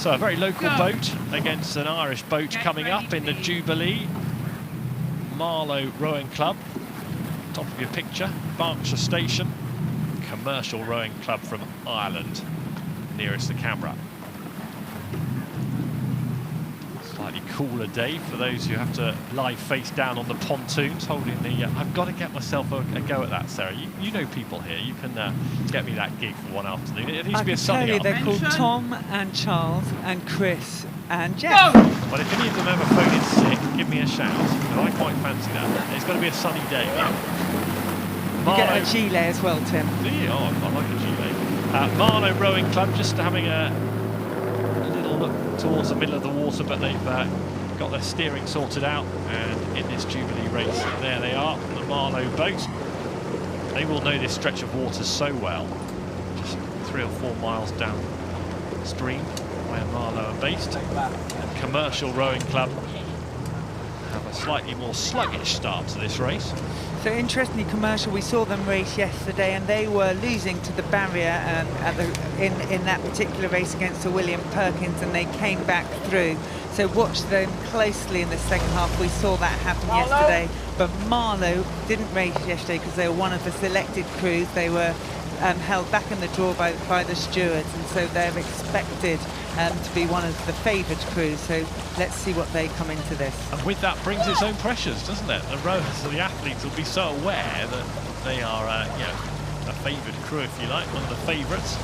So a very local boat against an Irish boat coming up in the Jubilee. Marlow Rowing Club, top of your picture, Berkshire Station. Commercial Rowing Club from Ireland, nearest the camera. Slightly cooler day for those who have to lie face down on the pontoons holding the... I've got to get myself a go at that, Sarah. You know people here. You can get me that gig for one afternoon. It needs to be a sunny afternoon. They're called Tom and Charles and Chris and Jeff. Well, if any of them ever phone in sick, give me a shout. I quite fancy that. It's got to be a sunny day, though. You get a gilet as well, Tim. Oh, I like a gilet. Marlow Rowing Club just having a little look towards the middle of the water, but they've got their steering sorted out, and in this Jubilee race, there they are, the Marlow boat. They will know this stretch of water so well, just 3 or 4 miles downstream where Marlow are based. And Commercial Rowing Club have a slightly more sluggish start to this race. So interestingly, Commercial, we saw them race yesterday, and they were losing to the barrier in that particular race against Sir William Perkins, and they came back through. So watch them closely in the second half. We saw that happen yesterday, but Marlow didn't race yesterday because they were one of the selected crews. They were held back in the draw by the stewards, and so they're expected to be one of the favoured crews. So let's see what they come into this. And with that brings its own pressures, doesn't it? The rowers, the athletes will be so aware that they are, a favoured crew, if you like, one of the favourites.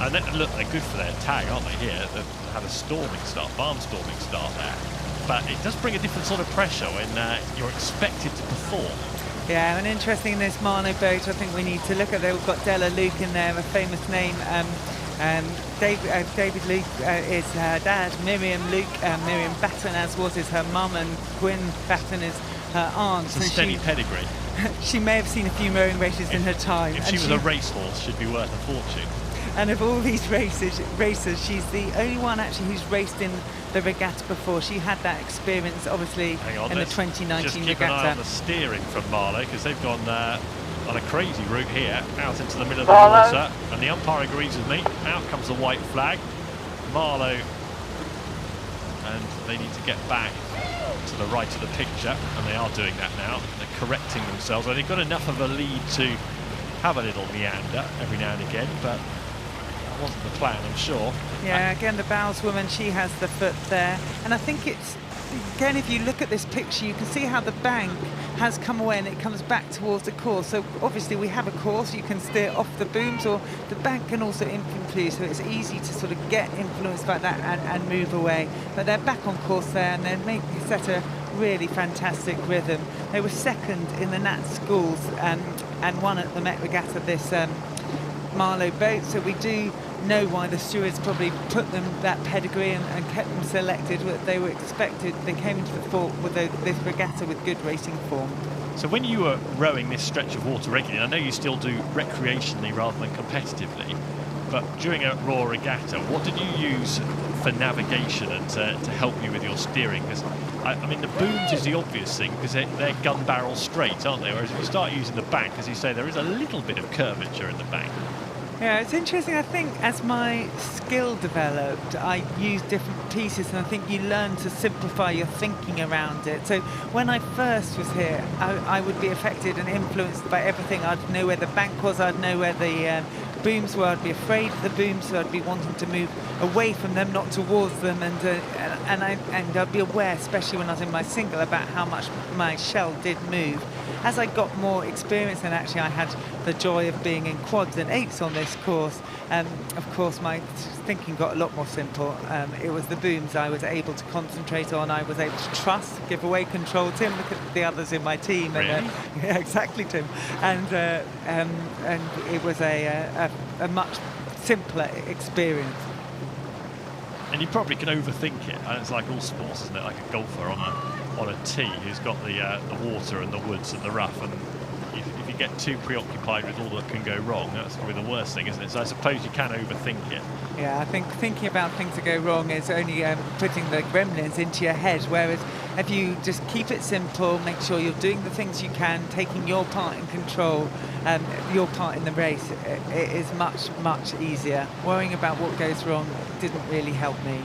And look, they're good for their tag, aren't they? Here, they've had a barnstorming start there. But it does bring a different sort of pressure when you're expected to perform. Yeah, and interesting in this Marlow boat, I think we need to look at. They've got Della Luke in there, a famous name. David Luke is her dad, Miriam Luke, Miriam Batten, as was is her mum, and Gwyn Batten is her aunt. It's a steady pedigree. She may have seen a few rowing races in her time. If she was a racehorse, she'd be worth a fortune. And of all these racers, she's the only one actually who's raced in the regatta before. She had that experience, obviously, in the 2019 just keep regatta. an eye on the steering from Marlow, because they've gone on a crazy route here, out into the middle of the water, and the umpire agrees with me. Out comes the white flag. Marlow, and they need to get back to the right of the picture, and they are doing that now. They're correcting themselves. Well, they've got enough of a lead to have a little meander every now and again, but that wasn't the plan, I'm sure. Yeah, again, the bowswoman, she has the foot there, and I think it's, again, if you look at this picture, you can see how the bank has come away and it comes back towards the course. So obviously we have a course, you can steer off the booms, or the bank can also influence you, so it's easy to sort of get influenced by that and move away. But they're back on course there, and they're set a really fantastic rhythm. They were second in the Nat Schools and won at the Met Regatta, this Marlow boat, so we do know why the stewards probably put them that pedigree and kept them selected. They were expected, they came into the fort with this regatta with good racing form. So when you were rowing this stretch of water regularly, I know you still do recreationally rather than competitively, but during a raw regatta, what did you use for navigation and to help you with your steering? Because I mean, the booms is the obvious thing, because they're gun barrel straight, aren't they? Whereas if you start using the bank, as you say, there is a little bit of curvature in the bank. Yeah, it's interesting. I think as my skill developed, I used different pieces, and I think you learn to simplify your thinking around it. So when I first was here, I would be affected and influenced by everything. I'd know where the bank was, I'd know where the booms were, I'd be afraid of the booms, so I'd be wanting to move away from them, not towards them, and I'd be aware, especially when I was in my single, about how much my shell did move. As I got more experience, and actually I had the joy of being in quads and eights on this course, of course my thinking got a lot more simple. It was the booms I was able to concentrate on, I was able to trust, give away control. Tim, look at the others in my team. Really? Yeah, exactly, Tim. And it was a much simpler experience. And you probably can overthink it. It's like all sports, isn't it? Like a golfer on a tee who's got the water and the woods and the rough, and if you get too preoccupied with all that can go wrong, that's probably the worst thing, isn't it? So I suppose you can overthink it. Yeah, I think thinking about things that go wrong is only putting the gremlins into your head, whereas if you just keep it simple, make sure you're doing the things you can, taking your part in control, your part in the race, it is much, much easier. Worrying about what goes wrong didn't really help me.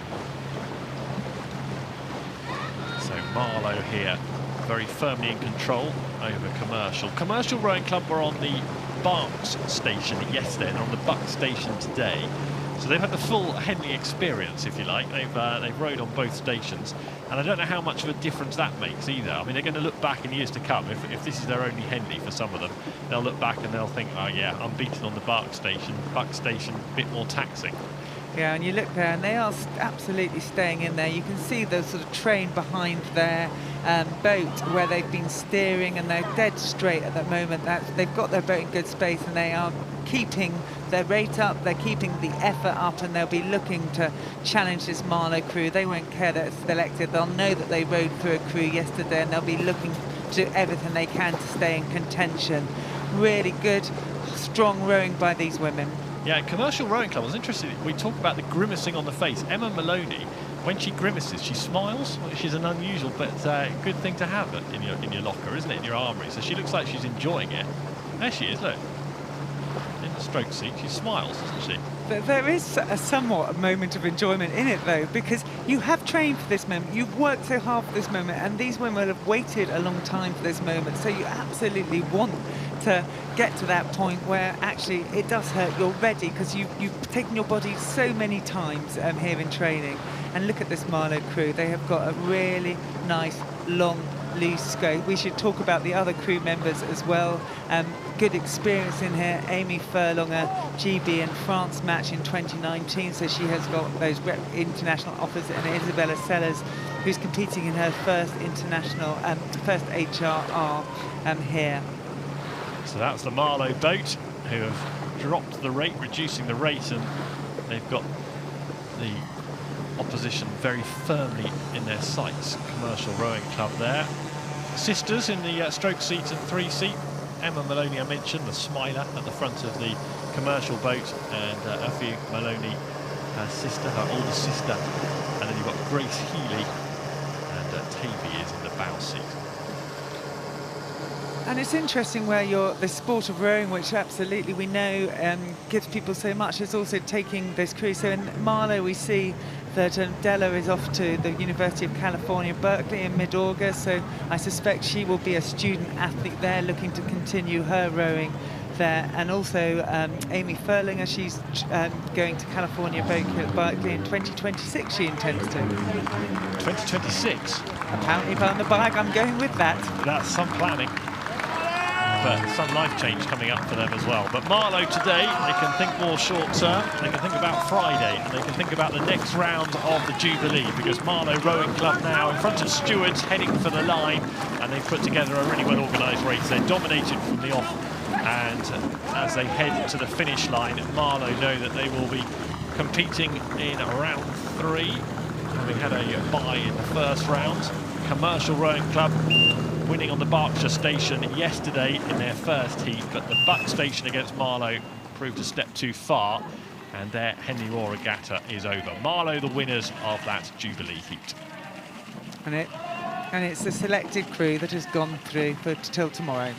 So Marlow here, very firmly in control over Commercial. Commercial Rowing Club were on the Berks station yesterday and on the Buck station today. So they've had the full Henley experience, if you like. They've rowed on both stations, and I don't know how much of a difference that makes either. I mean, they're going to look back in years to come. If this is their only Henley for some of them, they'll look back and they'll think, oh yeah, I'm beaten on the Buck station, a bit more taxing. Yeah, and you look there and they are absolutely staying in there. You can see the sort of train behind their boat where they've been steering, and they're dead straight at the moment. They've got their boat in good space, and they are keeping their rate up, they're keeping the effort up, and they'll be looking to challenge this Marlow crew. They won't care that it's selected. They'll know that they rode through a crew yesterday, and they'll be looking to do everything they can to stay in contention. Really good, strong rowing by these women. Yeah, Commercial Rowing Club, I was interested, we talk about the grimacing on the face. Emma Maloney, when she grimaces, she smiles, which is an unusual but good thing to have in your locker, isn't it, in your armoury. So she looks like she's enjoying it. There she is, look. In the stroke seat, she smiles, doesn't she? There is somewhat a moment of enjoyment in it, though, because you have trained for this moment, you've worked so hard for this moment, and these women have waited a long time for this moment, so you absolutely want to get to that point where actually it does hurt. You're ready because you've taken your body so many times here in training. And look at this Marlow crew. They have got a really nice, long, loose scope. We should talk about the other crew members as well. Good experience in here. Amy Furlong, a GB and France match in 2019, so she has got those international offers. And Isabella Sellers, who's competing in her first international, first HRR here. So that's the Marlow boat, who have dropped the rate, reducing the rate, and they've got the opposition very firmly in their sights. Commercial Rowing Club there. Sisters in the stroke seat and three seat. Emma Maloney, I mentioned, the smiler at the front of the Commercial boat, and Effie Maloney, her sister, her older sister. And then you've got Grace Healy, and Tavy is in the bow seat. And it's interesting where the sport of rowing, which absolutely we know gives people so much, is also taking this crew. So in Marlow we see that Della is off to the University of California, Berkeley in mid-August, so I suspect she will be a student athlete there looking to continue her rowing there. And also Amy Furlinger, she's going to California, Berkeley in 2026 she intends to. 2026? Apparently on the bike, I'm going with that. That's some planning. But some life change coming up for them as well. But Marlow today, they can think more short term, they can think about Friday, and they can think about the next round of the Jubilee, because Marlow Rowing Club now in front of stewards heading for the line, and they've put together a really well organised race. They're dominated from the off, and as they head to the finish line, Marlow know that they will be competing in round 3, having had a bye in the first round. Commercial Rowing Club winning on the Berkshire station yesterday in their first heat, but the Buck station against Marlow proved a step too far, and their Henley Regatta is over. Marlow the winners of that Jubilee heat. And it's the selected crew that has gone through till tomorrow.